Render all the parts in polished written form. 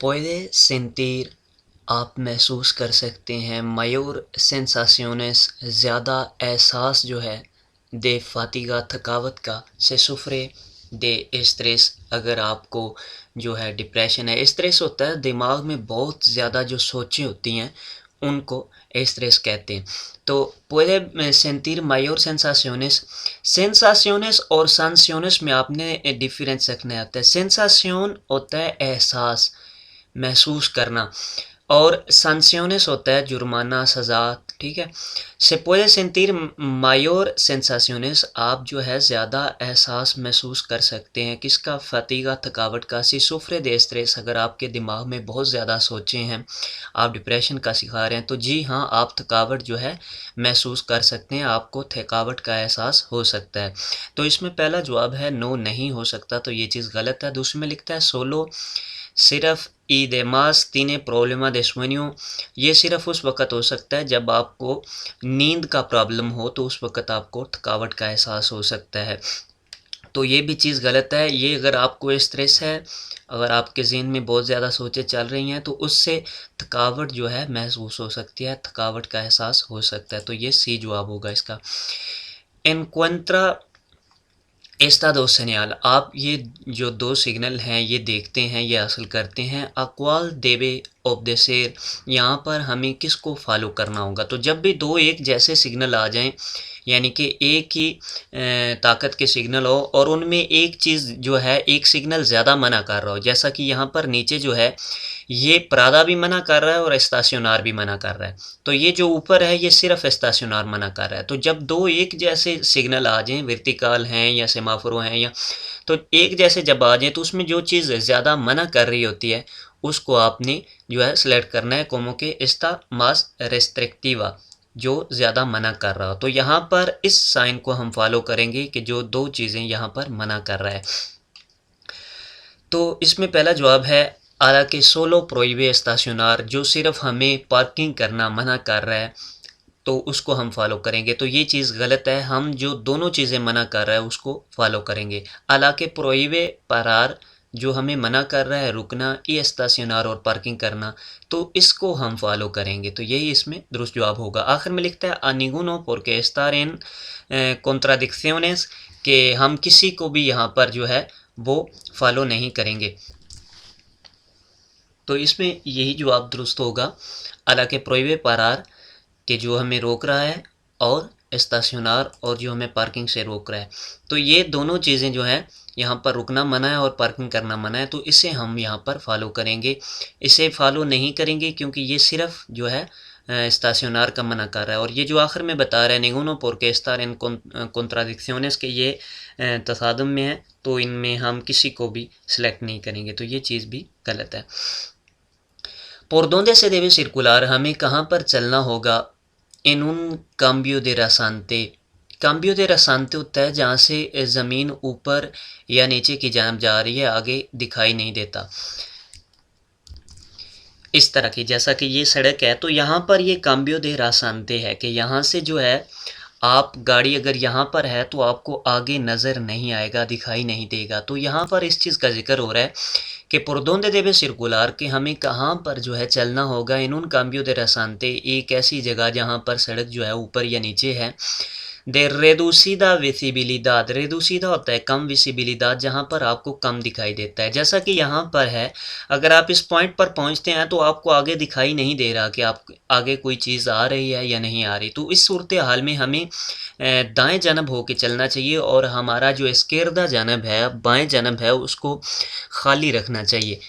Puede sentir आप महसूस कर सकते हैं mayor sensaciones ज़्यादा एहसास जो है de fatiga थकावट का से sufre de estrés अगर आपको जो है डिप्रेशन है। स्ट्रेस होता है दिमाग में बहुत ज़्यादा जो सोचें होती हैं उनको स्ट्रेस कहते हैं। तो puede sentir mayor sensaciones सेंसाशंस और sanciones में आपने डिफरेंस रखना होता है। सेंसाशन होता है एहसास महसूस करना और sanciones होता है जुर्माना सज़ा, ठीक है। से puede sentir mayor sensaciones आप जो है ज़्यादा एहसास महसूस कर सकते हैं किसका फटीगा थकावट का si sufre de estrés अगर आपके दिमाग में बहुत ज़्यादा सोचें हैं आप डिप्रेशन का शिकार हैं तो जी हाँ आप थकावट जो है महसूस कर सकते हैं आपको थकावट का एहसास हो सकता है। तो इसमें पहला जवाब है नो नहीं हो सकता तो ये चीज़ गलत है। दूसरे में लिखता है सोलो सिर्फ y demás tiene problema de sueño ये सिर्फ उस वक़्त हो सकता है जब आपको नींद का प्रॉब्लम हो तो उस वक़्त आपको थकावट का एहसास हो सकता है। तो ये भी चीज़ गलत है। ये अगर आपको स्ट्रेस है, अगर आपके ज़हन में बहुत ज़्यादा सोचें चल रही हैं तो उससे थकावट जो है महसूस हो सकती है, थकावट का एहसास हो सकता है। तो ये सी जवाब होगा इसका। एनक्वेंट्रा एस्ता दो सेनियल आप ये जो दो सिग्नल हैं ये देखते हैं ये हासिल करते हैं अक्वाल देवे ओबदेसेर यहाँ पर हमें किसको फॉलो करना होगा। तो जब भी दो एक जैसे सिग्नल आ जाएं यानी कि एक ही ताकत के सिग्नल हो और उनमें एक चीज़ जो है एक सिग्नल ज़्यादा मना कर रहा हो जैसा कि यहाँ पर नीचे जो है ये प्रादा भी मना कर रहा है और एस्ताशनार भी मना कर रहा है। तो ये जो ऊपर है ये सिर्फ एस्ताशनार मना कर रहा है। तो जब दो एक जैसे सिग्नल आ जाएं वर्टिकल हैं या सेमाफोरो हैं या तो एक जैसे जब आ जाएं तो उसमें जो चीज़ ज़्यादा मना कर रही होती है उसको आपने जो है सेलेक्ट करना है कोमो के एस्ता मास रेस्ट्रिक्टिवा जो ज़्यादा मना कर रहा हो। तो यहाँ पर इस साइन को हम फॉलो करेंगे कि जो दो चीज़ें यहाँ पर मना कर रहा है। तो इसमें पहला जवाब है हालांकि सोलो प्रोहिबे एस्ताशनार जो सिर्फ हमें पार्किंग करना मना कर रहा है तो उसको हम फॉलो करेंगे। तो ये चीज़ गलत है। हम जो दोनों चीज़ें मना कर रहा है उसको फॉलो करेंगे। हालांकि प्रोहिबे पारार जो हमें मना कर रहा है रुकना ई एस्ताशनार और पार्किंग करना तो इसको हम फॉलो करेंगे। तो यही इसमें दुरुस्त जवाब होगा। आखिर में लिखता है अनिगुनो porque estar en contradicciones कि हम किसी को भी यहाँ पर जो है वो फॉलो नहीं करेंगे। तो इसमें यही जवाब दुरुस्त होगा। हालांकि प्रोहिबे पारार कि जो हमें रोक रहा है और एस्ताशनार और जो हमें पार्किंग से रोक रहा है तो ये दोनों चीज़ें जो है यहाँ पर रुकना मना है और पार्किंग करना मना है तो इसे हम यहाँ पर फॉलो करेंगे। इसे फॉलो नहीं करेंगे क्योंकि ये सिर्फ जो है एस्ताशनार का मना कर रहा है। और ये जो आखिर में बता रहा है निगुनो porque estar en contradicciones के ये तसादुम में है तो इनमें हम किसी को भी सिलेक्ट नहीं करेंगे। तो ये चीज़ भी गलत है। por donde se debe circular हमें कहाँ पर चलना होगा इन उन cambio de rasante cambio de rasante होता है जहाँ से ज़मीन ऊपर या नीचे की जानब जा रही है आगे दिखाई नहीं देता इस तरह की जैसा कि ये सड़क है तो यहाँ पर ये cambio de rasante है कि यहाँ से जो है आप गाड़ी अगर यहाँ पर है तो आपको आगे नज़र नहीं आएगा दिखाई नहीं देगा। तो यहाँ पर इस चीज़ का जिक्र हो रहा है कि por donde debe circular कि हमें कहाँ पर जो है चलना होगा इन उन cambio de rasante एक ऐसी जगह जहाँ पर सड़क जो है ऊपर या नीचे है de reducida visibilidad reducida होता है कम विजिबिलिटी जहाँ पर आपको कम दिखाई देता है। जैसा कि यहाँ पर है अगर आप इस पॉइंट पर पहुँचते हैं तो आपको आगे दिखाई नहीं दे रहा कि आप आगे कोई चीज़ आ रही है या नहीं आ रही। तो इस सूरत हाल में हमें दाएं जानब होके चलना चाहिए और हमारा जो एस्केर्दा जानब है बाएं जानब है उसको खाली रखना चाहिए।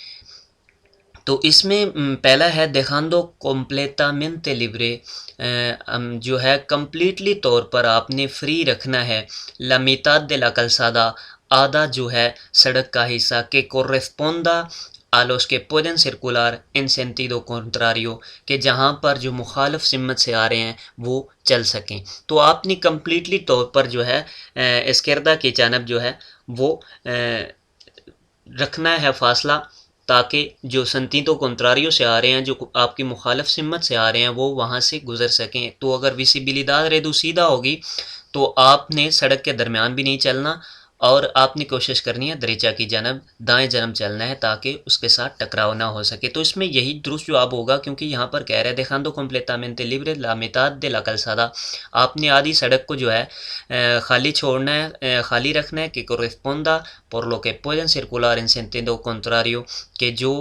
तो इसमें पहला है देखांदो completamente libre जो है कम्प्लीटली तौर पर आपने फ्री रखना है la mitad de la calzada आधा जो है सड़क का हिस्सा que corresponda a los que pueden circular en sentido contrario कि जहाँ पर जो मुखालिफ सिमत से आ रहे हैं वो चल सकें। तो आपने कम्प्लीटली तौर पर जो है एस्केर्दा की जानब जो है वो रखना है फासला ताकि जो संतीतो कंट्रारियो से आ रहे हैं जो आपकी मुखालिफ सिमत से आ रहे हैं वो वहाँ से गुज़र सकें। तो अगर विजिबिलिटी रेदुसीदा होगी तो आपने सड़क के दरमियान भी नहीं चलना और आपने कोशिश करनी है दरीचा की जानब दाएं जानब चलना है ताकि उसके साथ टकराव ना हो सके। तो इसमें यही दुरुस्त जवाब होगा, क्योंकि यहाँ पर कह रहे dejando completamente libre la mitad de la calzada, आपने आधी सड़क को जो है खाली छोड़ना है, खाली रखना है कि corresponda por lo que pueden circular en sentido contrario, कि जो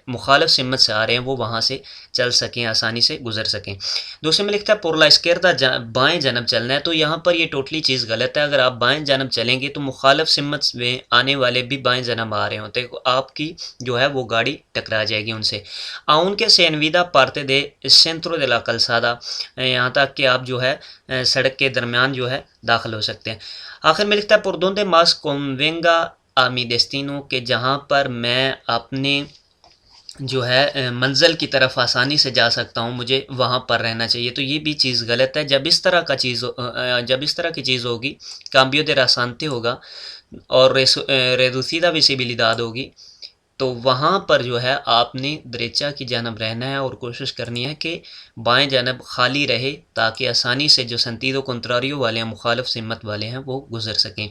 मुखालिफ सिमत से आ रहे हैं वो वहाँ से चल सकें, आसानी से गुजर सकें। दूसरे में लिखता है por la izquierda, बाएं जानब चलना है। तो यहाँ पर ये टोटली चीज़ गलत है। अगर आप बाएं जानब चलेंगे तो मुखालिफ सिमत में आने वाले भी बाएं जानब आ रहे होते हैं, तो आपकी जो है वो गाड़ी टकरा जाएगी उनसे। aunque se envida parte de centro de la calzada, यहाँ तक कि आप जो है सड़क के दरमियान जो है दाखिल हो सकते हैं। आखिर में लिखता है por donde más convenga a mi destino, कि जहाँ पर मैं अपने जो है मंज़िल की तरफ आसानी से जा सकता हूँ, मुझे वहाँ पर रहना चाहिए। तो ये भी चीज़ गलत है। जब इस तरह की चीज़ होगी, cambio de rasante होगा और reducida visibilidad होगी, तो वहाँ पर जो है आपने दरीचा की जानब रहना है और कोशिश करनी है कि बाएं जानब खाली रहे ताकि आसानी से जो sentido contrario वाले हैं, मुखालिफ सिमत वाले हैं, वो गुजर सकें।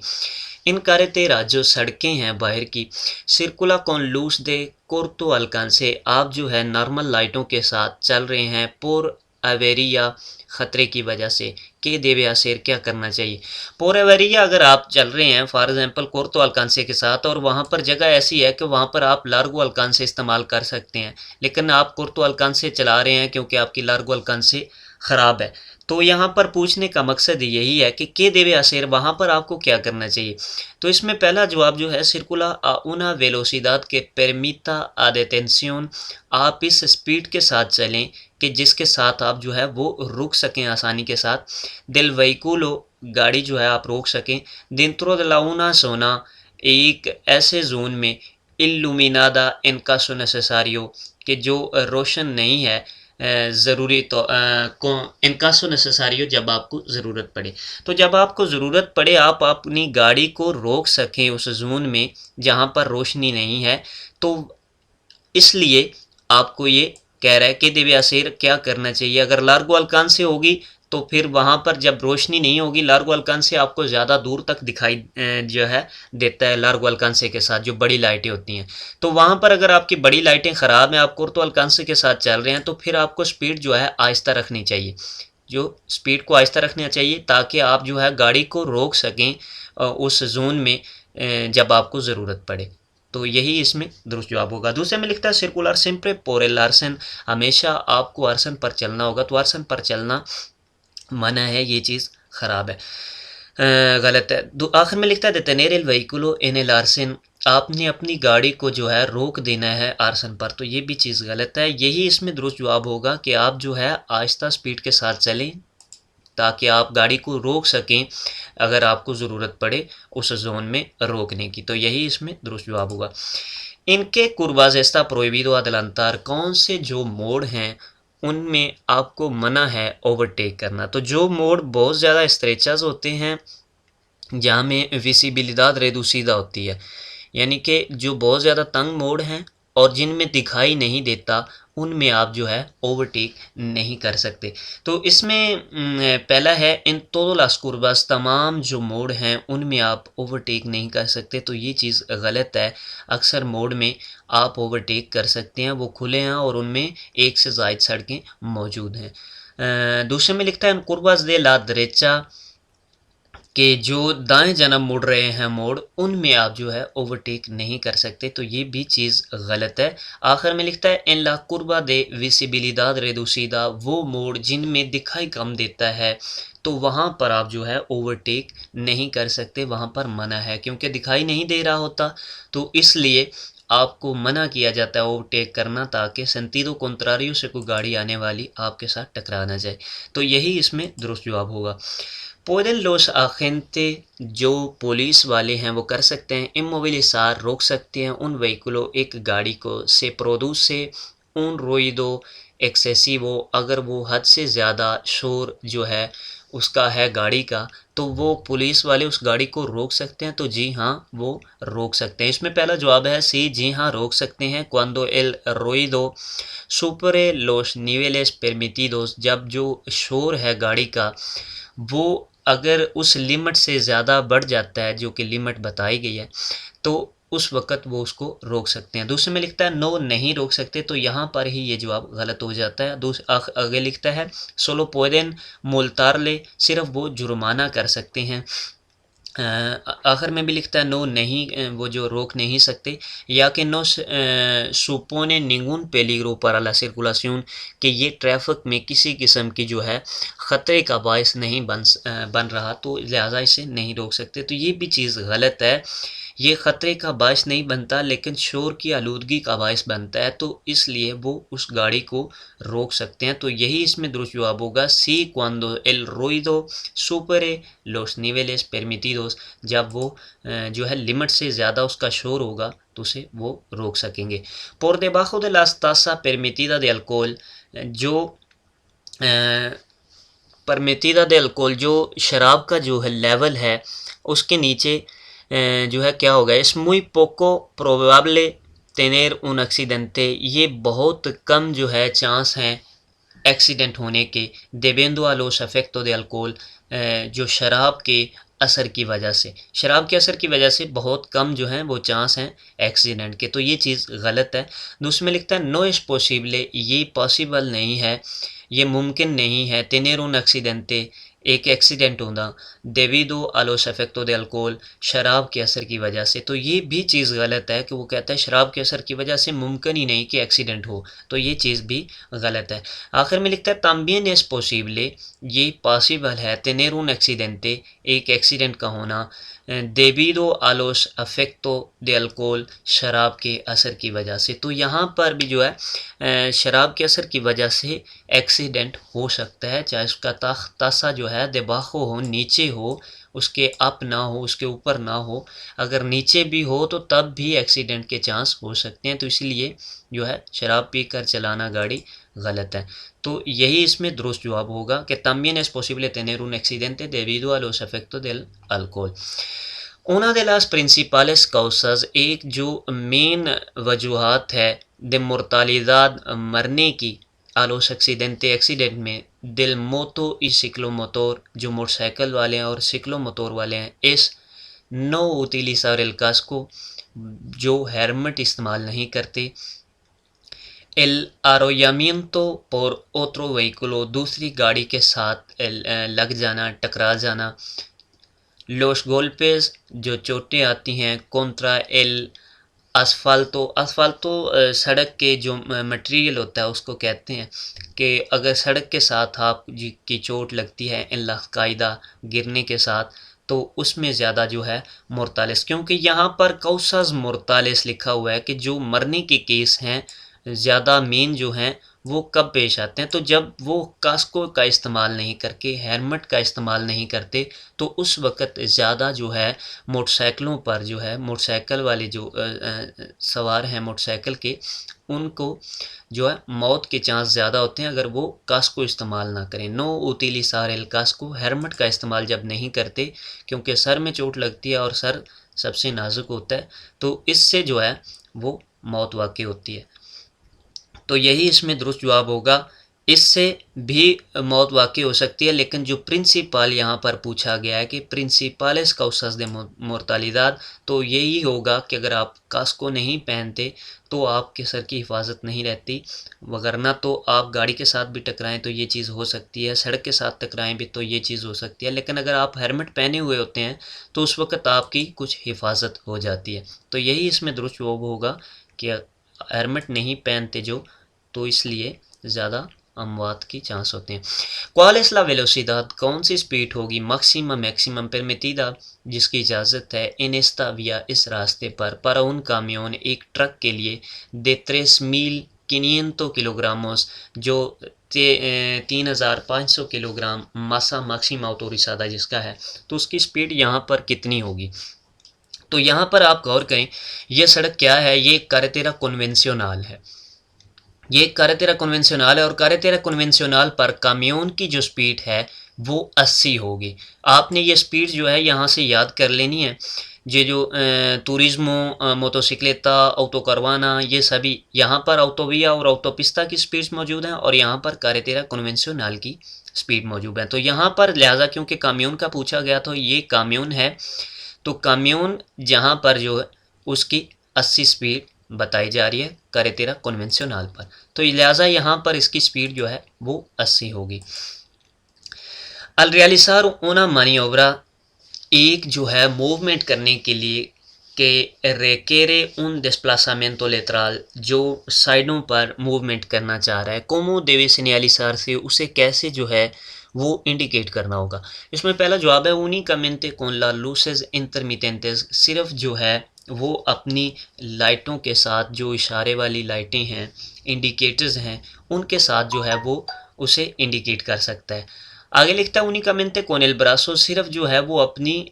इन carretera, जो सड़कें हैं बाहर की, circula con luz de corto alcance, आप जो है नॉर्मल लाइटों के साथ चल रहे हैं por avería, ख़तरे की वजह से, के देवे आसेर क्या करना चाहिए। por avería अगर आप चल रहे हैं फॉर एग्जांपल corto alcance के साथ, और वहाँ पर जगह ऐसी है कि वहाँ पर आप largo alcance इस्तेमाल कर सकते हैं, लेकिन आप corto alcance चला रहे हैं क्योंकि आपकी largo alcance ख़राब है। तो यहाँ पर पूछने का मकसद यही है कि के देवे आसेर, वहाँ पर आपको क्या करना चाहिए। तो इसमें पहला जवाब जो है circula a una velocidad que permita a detención, आप इस स्पीड के साथ चलें कि जिसके साथ आप जो है वो रुक सकें आसानी के साथ। del vehículo, गाड़ी जो है आप रोक सकें। dentro de la una zona, एक ऐसे जोन में iluminada en caso necesario, कि जो रोशन नहीं है ज़रूरी, तो इनकासो नेसेसारियो, जब आपको ज़रूरत पड़े। तो जब आपको ज़रूरत पड़े आप अपनी गाड़ी को रोक सकें उस जोन में जहाँ पर रोशनी नहीं है, तो इसलिए आपको ये कह रहा है कि देवे आसेर क्या करना चाहिए। अगर लार्गो अल्कांसे होगी तो फिर वहाँ पर जब रोशनी नहीं होगी, लार्गो अल्कांसे आपको ज़्यादा दूर तक दिखाई जो है देता है लार्गो अल्कांसे के साथ, जो बड़ी लाइटें होती हैं। तो वहाँ पर अगर आपकी बड़ी लाइटें ख़राब हैं, आप कोर्तो अल्कांसे के साथ चल रहे हैं, तो फिर आपको स्पीड जो है आहिस्ता रखनी चाहिए, जो स्पीड को आहिस्ता रखना चाहिए ताकि आप जो है गाड़ी को रोक सकें उस जोन में जब आपको ज़रूरत पड़े। तो यही इसमें दुरुस्त जवाब होगा। दूसरे में लिखता है सर्कुलर सिंपरे पोर एल आर्सन, हमेशा आपको आर्सन पर चलना होगा। तो आर्सन पर चलना मना है, ये चीज़ ख़राब है, गलत है। आखिर में लिखता है detener el vehículo en el arsen, आपने अपनी गाड़ी को जो है रोक देना है आर्सन पर। तो ये भी चीज़ गलत है। यही इसमें दुरुस्त जवाब होगा कि आप जो है आहिस्ता स्पीड के साथ चलें ताकि आप गाड़ी को रोक सकें अगर आपको ज़रूरत पड़े उस जोन में रोकने की। तो यही इसमें दुरुस्त जवाब होगा। इनके curvas está prohibido adelantar, कौन से जो मोड़ हैं उनमें आपको मना है ओवरटेक करना। तो जो मोड़ बहुत ज़्यादा स्ट्रेचेस होते हैं, जहाँ में विसिबिलिदाद रेदुसीदा होती है, यानी कि जो बहुत ज़्यादा तंग मोड़ हैं और जिनमें दिखाई नहीं देता, उनमें आप जो है ओवरटेक नहीं कर सकते। तो इसमें पहला है इन todas las curvas, तमाम जो मोड़ हैं उनमें आप ओवरटेक नहीं कर सकते। तो ये चीज़ गलत है। अक्सर मोड़ में आप ओवरटेक कर सकते हैं, वो खुले हैं और उनमें एक से ज़ायद सड़कें मौजूद हैं। दूसरे में लिखता है इन curvas de la derecha, कि जो दाएं जानब मुड़ रहे हैं मोड़, उनमें आप जो है ओवरटेक नहीं कर सकते। तो ये भी चीज़ गलत है। आखिर में लिखता है en la curva de visibilidad reducida, वो मोड़ जिनमें दिखाई कम देता है, तो वहाँ पर आप जो है ओवरटेक नहीं कर सकते, वहाँ पर मना है क्योंकि दिखाई नहीं दे रहा होता। तो इसलिए आपको मना किया जाता है ओवरटेक करना, ताकि sentido contrario से कोई गाड़ी आने वाली आपके साथ टकरा ना जाए। तो यही इसमें दुरुस्त जवाब होगा। Pueden los agentes, जो पुलिस वाले हैं वो कर सकते हैं inmovilizar, रोक सकते हैं उन व्हीकलों, एक गाड़ी को, से produce un ruido excesivo, अगर वो हद से ज़्यादा शोर जो है उसका है गाड़ी का, तो वो पुलिस वाले उस गाड़ी को रोक सकते हैं। तो जी हाँ, वो रोक सकते हैं। इसमें पहला जवाब है सी, जी हाँ रोक सकते हैं। cuando el ruido supere los niveles permitidos, जब जो शोर है गाड़ी का वो अगर उस लिमिट से ज़्यादा बढ़ जाता है जो कि लिमिट बताई गई है तो उस वक़्त वो उसको रोक सकते हैं। दूसरे में लिखता है नो नहीं रोक सकते, तो यहाँ पर ही ये जवाब गलत हो जाता है। आगे लिखता है सोलो पुeden multarle, सिर्फ वो जुर्माना कर सकते हैं। आखिर में भी लिखता है नो नहीं, वो जो रोक नहीं सकते, या कि नो सुपोने निंगुन पेलिग्रो para la circulación, कि ये ट्रैफिक में किसी किस्म की जो है ख़तरे का बायस नहीं बन रहा, तो लिहाजा इसे नहीं रोक सकते। तो ये भी चीज़ गलत है। ये ख़तरे का बायस नहीं बनता लेकिन शोर की आलूदगी का बायस बनता है, तो इसलिए वो उस गाड़ी को रोक सकते हैं। तो यही इसमें दुरुस्त जवाब होगा सी cuando el ruido supere los niveles permitidos, जब वो जो है लिमिट से ज़्यादा उसका शोर होगा तो उसे वो रोक सकेंगे। por debajo de las tasas permitida de alcohol, जो परमिटिदा de alcohol, जो शराब का जो है लेवल है उसके नीचे जो है क्या होगा, es muy poco probable tener un accidente, ये बहुत कम जो है चांस हैं एक्सीडेंट होने के, debiendo a los efectos de alcohol, जो शराब के असर की वजह से, शराब के असर की वजह से बहुत कम जो हैं वो चांस हैं एक्सीडेंट के, तो ये चीज़ गलत है। दूसरे में लिखता है नो इस पॉसिबल, ये पॉसिबल नहीं है, ये मुमकिन नहीं है, tener un accidente, एक एक्सीडेंट होना, debido a los efectos de alcohol, शराब के असर की वजह से, तो ये भी चीज़ गलत है कि वो कहता है शराब के असर की वजह से मुमकिन ही नहीं कि एक्सीडेंट हो, तो ये चीज़ भी गलत है। आखिर में लिखता है también es posible, ये पॉसिबल है, tener un accidente, एक एक्सीडेंट का होना, debido a los efectos de alcohol, शराब के असर की वजह से, तो यहाँ पर भी जो है शराब के असर की वजह से एक्सीडेंट हो सकता है, चाहे उसका तासा जो है देबाखो हो, नीचे हो, उसके अप ना हो, उसके ऊपर ना हो, अगर नीचे भी हो तो तब भी एक्सीडेंट के चांस हो सकते हैं। तो इसलिए जो है शराब पीकर चलाना गाड़ी गलत है। तो यही इसमें दुरुस्त जवाब होगा कि también es posible tener un accidente debido a los efectos del alcohol। una de las principales causas, एक जो मेन वजूहात है de mortalidad, मरने की, a los accidentes, एक्सीडेंट में, del moto y ciclomotor, जो मोटरसाइकिल वाले हैं और सिक्लोमोटर वाले हैं, es no utilizar el casco, जो हेलमेट इस्तेमाल नहीं करते, el arrollamiento por otro vehículo, दूसरी गाड़ी के साथ लग जाना, टकरा जाना, los golpes, जो चोटें आती हैं, contra el asfalto, asfalto सड़क के जो मटेरियल होता है उसको कहते हैं, कि अगर सड़क के साथ आप की चोट लगती है इन कायदा गिरने के साथ, तो उसमें ज़्यादा जो है मोरतालिस, क्योंकि यहाँ पर कौसस मोरतालिस लिखा हुआ है कि जो मरने के केस हैं ज़्यादा मेन जो हैं वो कब पेश आते हैं, तो जब वो कास्को का इस्तेमाल नहीं करके, हेलमेट का इस्तेमाल नहीं करते, तो उस वक़्त ज़्यादा जो है मोटरसाइकिलों पर जो है, मोटरसाइकिल वाले जो सवार हैं मोटरसाइकिल के, उनको जो है मौत के चांस ज़्यादा होते हैं अगर वो कास्को इस्तेमाल ना करें। नो utilizar el casco, हेलमेट का इस्तेमाल जब नहीं करते, क्योंकि सर में चोट लगती है और सर सबसे नाजुक होता है, तो इससे जो है वो मौत वाक़ई होती है। तो यही इसमें दुरुस्त जवाब होगा, इससे भी मौत वाक़ई हो सकती है, लेकिन जो प्रिंसिपल यहाँ पर पूछा गया है कि प्रिंसिपल्स काउसस दे मोर्तालिदाद, तो यही होगा कि अगर आप कास्को नहीं पहनते तो आपके सर की हिफाजत नहीं रहती, वगरना तो आप गाड़ी के साथ भी टकराएं तो ये चीज़ हो सकती है, सड़क के साथ टकराएं भी तो ये चीज़ हो सकती है, लेकिन अगर आप हेलमेट पहने हुए होते हैं तो उस वक़्त आपकी कुछ हिफाजत हो जाती है। तो यही इसमें दुरुस्त जवाब होगा कि हेलमेट नहीं पहनते जो, तो इसलिए ज़्यादा अमवात की चांस होते हैं। ¿Cuál es la velocidad, कौन सी स्पीड होगी, मैक्सिमम permitida, जिसकी इजाज़त है इन esta vía, इस रास्ते पर, para un camión, एक ट्रक के लिए, de 3500 किलोग्रामोस, जो 3500 किलोग्राम मासा मैक्सिमा ऑटोरिज़ादा जिसका है, तो उसकी स्पीड यहाँ पर कितनी होगी। तो यहाँ पर आप गौर करें, ये सड़क क्या है, ये carretera convencional है, ये carretera convencional है, और carretera convencional पर कामियोन की जो स्पीड है वो 80 होगी। आपने ये स्पीड जो है यहाँ से याद कर लेनी है। ये जो तुरिज्मो, मोटोसिक्लेटा, ऑटोकारवाना, ये सभी यहाँ पर ऑटोविया और ऑटोपिस्ता की स्पीड्स मौजूद हैं, और यहाँ पर carretera convencional की स्पीड मौजूद है। तो यहाँ पर लिहाजा क्योंकि काम्यून का पूछा गया तो ये काम्यून है, तो काम्यून जहाँ पर जो है उसकी 80 स्पीड बताई जा रही है कैरेटेरा कन्वेंशनल पर, तो लिहाजा यहाँ पर इसकी स्पीड जो है वो 80 होगी। अल रियलिज़ar una maniobra एक जो है मूवमेंट करने के लिए के requiere un desplazamiento lateral, जो साइडों पर मूवमेंट करना चाह रहा है, como debe señalizarse, उसे कैसे जो है वो इंडिकेट करना होगा। इसमें पहला जवाब है únicamente con las luces intermitentes, सिर्फ जो है वो अपनी लाइटों के साथ, जो इशारे वाली लाइटें हैं, इंडिकेटर्स हैं, उनके साथ जो है वो उसे इंडिकेट कर सकता है। आगे लिखता है únicamente con el brazo, सिर्फ जो है वो अपनी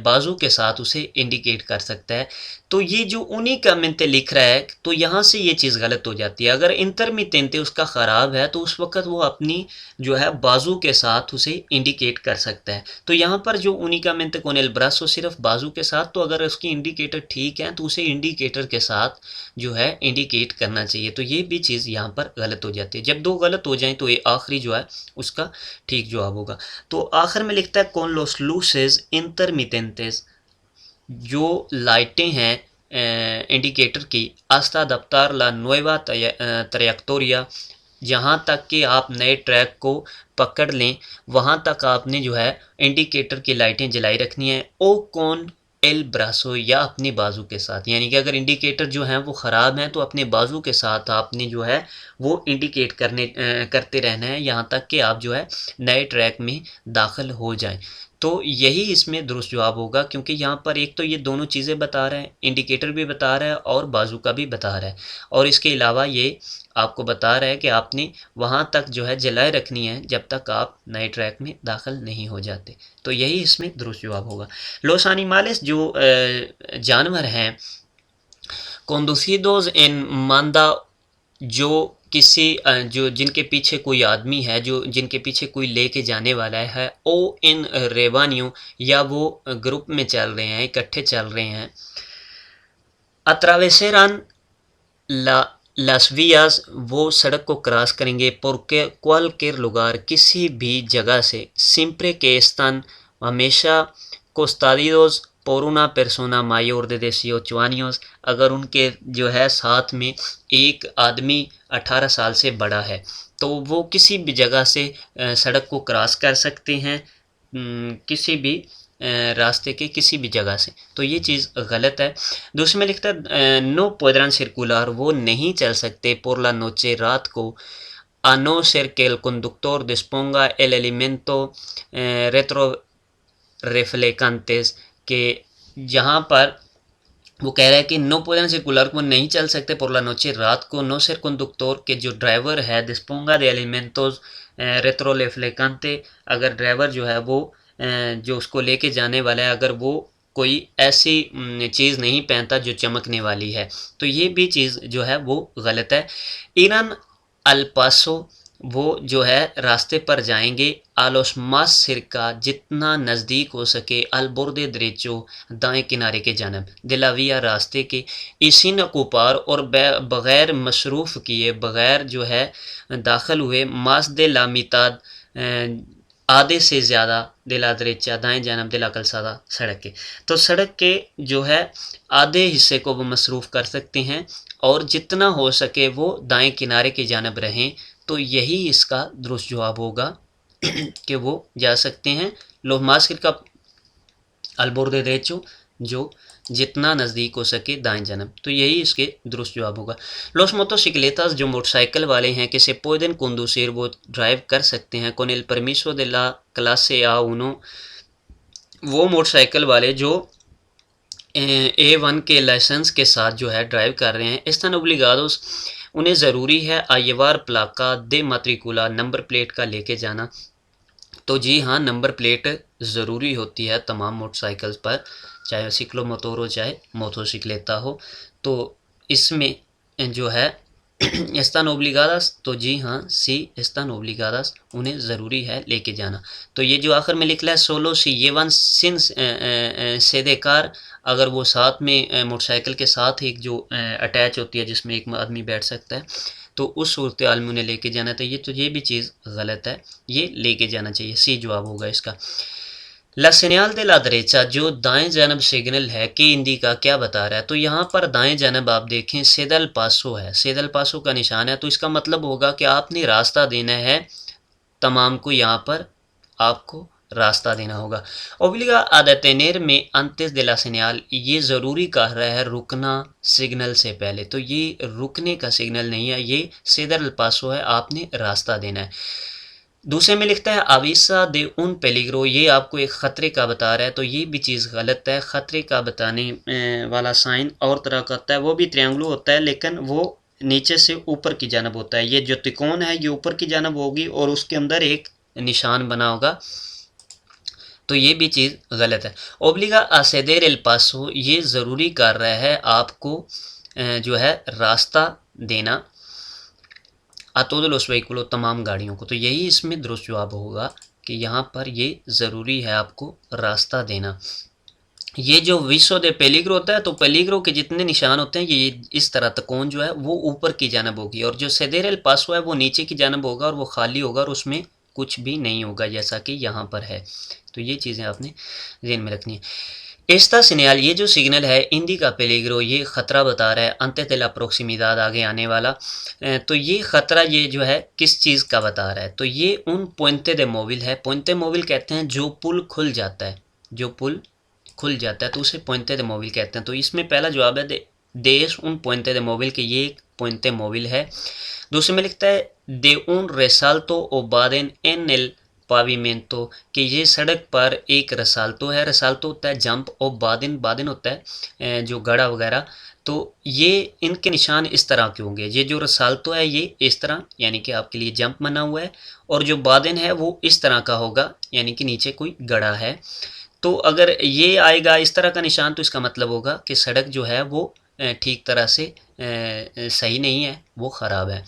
बाजू के साथ उसे इंडिकेट कर सकता है। तो ये जो únicamente लिख रहा है तो यहाँ से ये चीज़ गलत हो जाती है। अगर intermitente उसका ख़राब है तो उस वक़्त वो अपनी जो है बाजू के साथ उसे इंडिकेट कर सकता है। तो यहाँ पर जो únicamente con el brazo सिर्फ बाजू के साथ, तो अगर उसकी इंडिकेटर ठीक है तो उसे इंडिकेटर के साथ जो है इंडिकेट करना चाहिए। तो ये भी चीज़ यहाँ पर गलत हो जाती है। जब दो गलत हो जाएं तो ये आखिरी जो है उसका ठीक जवाब होगा। तो आखिर में लिखता है con los luces intermitentes, जो लाइटें हैं इंडिकेटर की, hasta adaptar la nueva trayectoria, जहाँ तक कि आप नए ट्रैक को पकड़ लें वहाँ तक आपने जो है इंडिकेटर की लाइटें जलाई रखनी है। ओ कौन एल ब्रासो, या अपनी बाजू के साथ, यानी कि अगर इंडिकेटर जो हैं वो ख़राब हैं तो अपने बाजू के साथ आपने जो है वो इंडिकेट करते रहना है यहाँ तक कि आप जो है नए ट्रैक में दाखिल हो जाएं। तो यही इसमें दुरुस्त जवाब होगा, क्योंकि यहाँ पर एक तो ये दोनों चीज़ें बता रहे हैं, इंडिकेटर भी बता रहा है और बाजू का भी बता रहा है, और इसके अलावा ये आपको बता रहा है कि आपने वहाँ तक जो है जलाए रखनी है जब तक आप नए ट्रैक में दाखिल नहीं हो जाते। तो यही इसमें दुरुस्त जवाब होगा। लोस एनिमल्स, जो जानवर हैं, conducidos en manda, जो किसी जो जिनके पीछे कोई आदमी है, जो जिनके पीछे कोई लेके जाने वाला है, ओ इन रेवान्यू, या वो ग्रुप में चल रहे हैं, इकट्ठे चल रहे हैं। अत्रावेसेरान ला लास वियास, वो सड़क को क्रॉस करेंगे, porque cualquier lugar, किसी भी जगह से, siempre que están, हमेशा, custodiados por una persona mayor de 18 años, अगर उनके जो है साथ में एक आदमी 18 साल से बड़ा है तो वो किसी भी जगह से सड़क को क्रॉस कर सकते हैं, किसी भी रास्ते के किसी भी जगह से। तो ये चीज़ गलत है। दूसरे में लिखता है नो podrán circular, वो नहीं चल सकते por la noche, रात को, a no ser que el conductor disponga el elemento retroreflejantes, के जहाँ पर वो कह रहा है कि नो podrán circular, वो नहीं चल सकते por la noche, रात को, no ser conductor, के जो ड्राइवर है, disponga de elementos retroreflejantes, अगर ड्राइवर जो है वो जो उसको लेके जाने वाला है, अगर वो कोई ऐसी चीज़ नहीं पहनता जो चमकने वाली है, तो ये भी चीज़ जो है वो गलत है। ईरान अल्पासो, वो जो है रास्ते पर जाएंगे, आलोस मास सिरका, जितना नज़दीक हो सके, अलबुर्दे द्रेचो, दाएं किनारे के जानब, दिलाविया, रास्ते के, इसी नकोपार, और बग़ैर मसरूफ़ किए, बग़ैर जो है दाखिल हुए, मास दे लामिताद, आधे से ज़्यादा, दिला द्रेचा, दाएं जानब, दिला कलसादा, सड़क के। तो सड़क के जो है आधे हिस्से को वो मसरूफ़ कर सकते हैं और जितना हो सके वो दाएं किनारे की जानब रहें। तो यही इसका दुरुस्त जवाब होगा कि वो जा सकते हैं लोग मास्क का अलबुर्दे देचो, जो जितना नज़दीक हो सके दाएं जानब। तो यही इसके दुरुस्त जवाब होगा। लोस मोटोसिक्लेतास, जो मोटरसाइकिल वाले हैं, कि se pueden conducir, वो ड्राइव कर सकते हैं, con el permiso de la clase A1, वो मोटरसाइकिल वाले जो A1 के लाइसेंस के साथ जो है ड्राइव कर रहे हैं। están obligados, उन्हें ज़रूरी है, a llevar placa de matricula, number plate का लेके जाना। तो जी हाँ, नंबर प्लेट ज़रूरी होती है तमाम मोटरसाइकिल पर, चाहे सिक्लो मोटोर हो चाहे मोटोसिक्लेता हो। तो इसमें जो है están obligadas, तो जी हाँ, सी están obligadas, उन्हें ज़रूरी है लेके जाना। तो ये जो आखिर में लिखा है सोलो सी llevan sin से de car, अगर वो साथ में मोटरसाइकिल के साथ एक जो अटैच होती है जिसमें एक आदमी बैठ सकता है, तो उस सूरत हाल में उन्हें लेके जाना चाहिए। तो ये भी चीज़ गलत है, ये लेके जाना चाहिए, सी जवाब होगा इसका। ला सेनियाल दे ला दरेचा, जो दाएं जानब सिग्नल है कि इंडी का क्या बता रहा है, तो यहाँ पर दाएं जानब आप देखें सेदल पासो है, सेदल पासो का निशान है, तो इसका मतलब होगा कि आपने रास्ता देना है तमाम को, यहाँ पर आपको रास्ता देना होगा। ओब्लिगा आ detener में antes de la señal, ये ज़रूरी कह रहा है रुकना सिग्नल से पहले, तो ये रुकने का सिग्नल नहीं है, ये सेदर पासो है, आपने रास्ता देना है। दूसरे में लिखता है आविसा दे उन पेलिग्रो, ये आपको एक ख़तरे का बता रहा है, तो ये भी चीज़ गलत है। ख़तरे का बताने वाला साइन और तरह का होता है, वो भी ट्रायंगल होता है लेकिन वो नीचे से ऊपर की जानब होता है। ये जो त्रिकोण है ये ऊपर की जानब होगी और उसके अंदर एक निशान बना होगा, तो ये भी चीज़ गलत है। ओब्लिगा आसेदेर एल पासो, ये ज़रूरी कर रहा है आपको जो है रास्ता देना आ todos los vehículos, तमाम गाड़ियों को, तो यही इसमें दुरुस्त जवाब होगा कि यहाँ पर ये ज़रूरी है आपको रास्ता देना। ये जो विश्व दे पेलिग्रो होता है, तो पेलिग्रो के जितने निशान होते हैं ये इस तरह त्रिकोण जो है वो ऊपर की जानब होगी, और जो सेदेर एल पासो है वो नीचे की जानब होगा और वो खाली होगा और उसमें कुछ भी नहीं होगा जैसा कि यहाँ पर है। तो ये चीज़ें आपने ध्यान में रखनी है। एस्ता सिग्नल, ये जो सिग्नल है इंडी का पेलिग्रो, ये ख़तरा बता रहा है अंते तेला प्रोक्सिमिदाद, आगे आने वाला। तो ये ख़तरा ये जो है किस चीज़ का बता रहा है, तो ये उन पुएंते दे मोविल है। पुएंते मोविल कहते हैं जो पुल खुल जाता है, जो पुल खुल जाता है तो उसे पुएंते दे मोविल कहते हैं। तो इसमें पहला जवाब है देश उन पुएंते दे मोविल, के ये एक पुएंते मोविल है। दूसरे में लिखता है दे उन रेसाल्टो ओ बादेन एन एल पावीमेंटो, कि ये सड़क पर एक रसाल्टो है, रसाल्टो होता है जंप, और बादिन, बादिन होता है जो गड़ा वगैरह। तो ये इनके निशान इस तरह के होंगे, ये जो रसाल्टो है ये इस तरह यानी कि आपके लिए जंप बना हुआ है, और जो बादिन है वो इस तरह का होगा यानी कि नीचे कोई गड़ा है। तो अगर ये आएगा इस तरह का निशान तो इसका मतलब होगा कि सड़क जो है वो ठीक तरह से सही नहीं है, वो ख़राब है।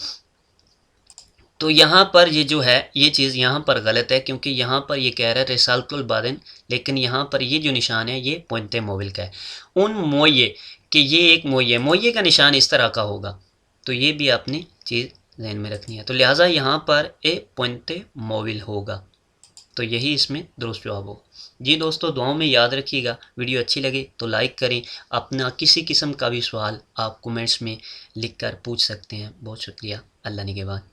तो यहाँ पर ये जो है ये चीज़ यहाँ पर गलत है, क्योंकि यहाँ पर ये कह रहा है रिसाल्टुल बादिन, लेकिन यहाँ पर ये जो निशान है ये पुएंते मोविल का है। उन मोये, कि ये एक मोये, मोये का निशान इस तरह का होगा, तो ये भी आपने चीज़ ध्यान में रखनी है। तो लिहाजा यहाँ पर ए पुएंते मोविल होगा, तो यही इसमें दुरुस्त जवाब होगा। जी दोस्तों, दुआओं में याद रखिएगा। वीडियो अच्छी लगे तो लाइक करें। अपना किसी किस्म का भी सवाल आप कमेंट्स में लिख कर पूछ सकते हैं। बहुत शुक्रिया। अल्लाह निगहबान।